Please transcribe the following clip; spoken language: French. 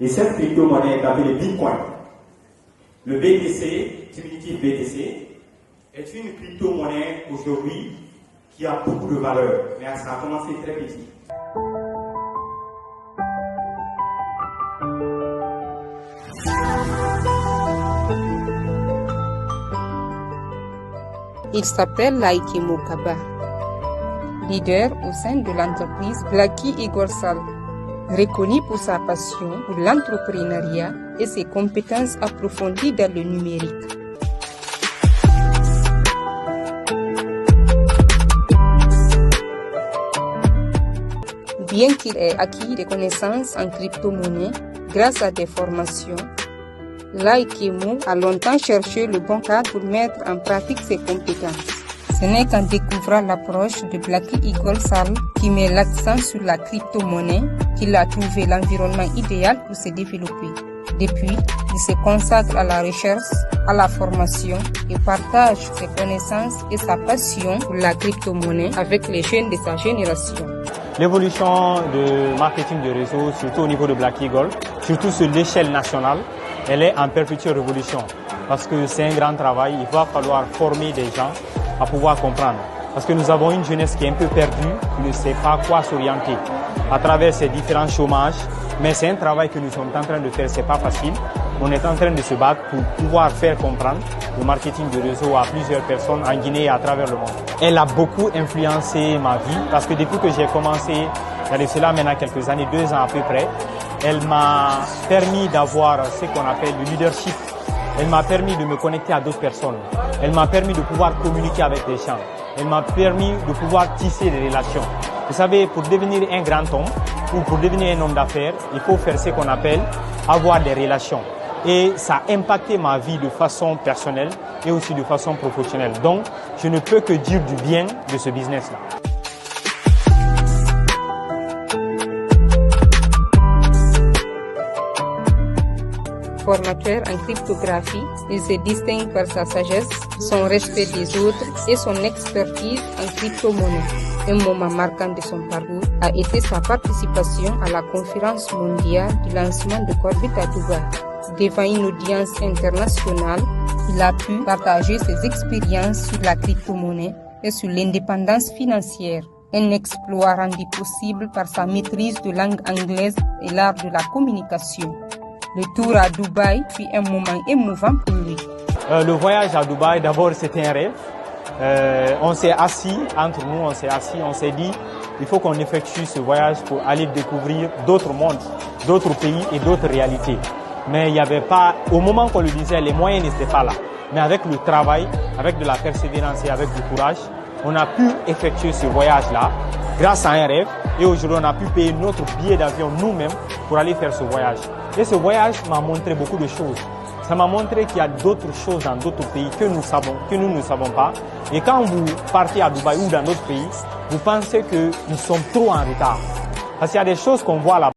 Et cette crypto-monnaie est appelée Bitcoin. Le BTC, diminutif BTC, est une crypto-monnaie aujourd'hui qui a beaucoup de valeur, mais ça a commencé très petit. Il s'appelle Laïki Moukaba, leader au sein de l'entreprise Blacky Igorsal, reconnu pour sa passion pour l'entrepreneuriat et ses compétences approfondies dans le numérique. Bien qu'il ait acquis des connaissances en crypto-monnaie grâce à des formations, Laïki Mou a longtemps cherché le bon cadre pour mettre en pratique ses compétences. Ce n'est qu'en découvrant l'approche de Blacky Igorsal qui met l'accent sur la crypto-monnaie qu'il a trouvé l'environnement idéal pour se développer. Depuis, il se consacre à la recherche, à la formation et partage ses connaissances et sa passion pour la crypto-monnaie avec les jeunes de sa génération. L'évolution du marketing de réseau, surtout au niveau de Blacky Gold, surtout sur l'échelle nationale, elle est en perpétuelle révolution. Parce que c'est un grand travail, il va falloir former des gens à pouvoir comprendre. Parce que nous avons une jeunesse qui est un peu perdue, qui ne sait pas quoi s'orienter à travers ces différents chômages. Mais c'est un travail que nous sommes en train de faire, c'est pas facile. On est en train de se battre pour pouvoir faire comprendre le marketing de réseau à plusieurs personnes en Guinée et à travers le monde. Elle a beaucoup influencé ma vie parce que depuis que j'ai commencé, il y a de cela maintenant quelques années, 2 ans à peu près, elle m'a permis d'avoir ce qu'on appelle le leadership. Elle m'a permis de me connecter à d'autres personnes. Elle m'a permis de pouvoir communiquer avec des gens. Elle m'a permis de pouvoir tisser des relations. Vous savez, pour devenir un grand homme ou pour devenir un homme d'affaires, il faut faire ce qu'on appelle avoir des relations. Et ça a impacté ma vie de façon personnelle et aussi de façon professionnelle. Donc, je ne peux que dire du bien de ce business-là. Formateur en cryptographie, il se distingue par sa sagesse, son respect des autres et son expertise en crypto-monnaie. Un moment marquant de son parcours a été sa participation à la conférence mondiale du lancement de Corbit à Dubaï. Devant une audience internationale, il a pu partager ses expériences sur la crypto-monnaie et sur l'indépendance financière. Un exploit rendu possible par sa maîtrise de langue anglaise et l'art de la communication. Le tour à Dubaï fut un moment émouvant pour lui. Le voyage à Dubaï, d'abord, c'était un rêve. On s'est assis, entre nous, on s'est dit, il faut qu'on effectue ce voyage pour aller découvrir d'autres mondes, d'autres pays et d'autres réalités. Mais il n'y avait pas, au moment qu'on le disait, les moyens n'étaient pas là. Mais avec le travail, avec de la persévérance et avec du courage, on a pu effectuer ce voyage-là grâce à un rêve. Et aujourd'hui, on a pu payer notre billet d'avion nous-mêmes pour aller faire ce voyage. Et ce voyage m'a montré beaucoup de choses. Ça m'a montré qu'il y a d'autres choses dans d'autres pays que nous ne savons pas. Et quand vous partez à Dubaï ou dans d'autres pays, vous pensez que nous sommes trop en retard. Parce qu'il y a des choses qu'on voit là-bas.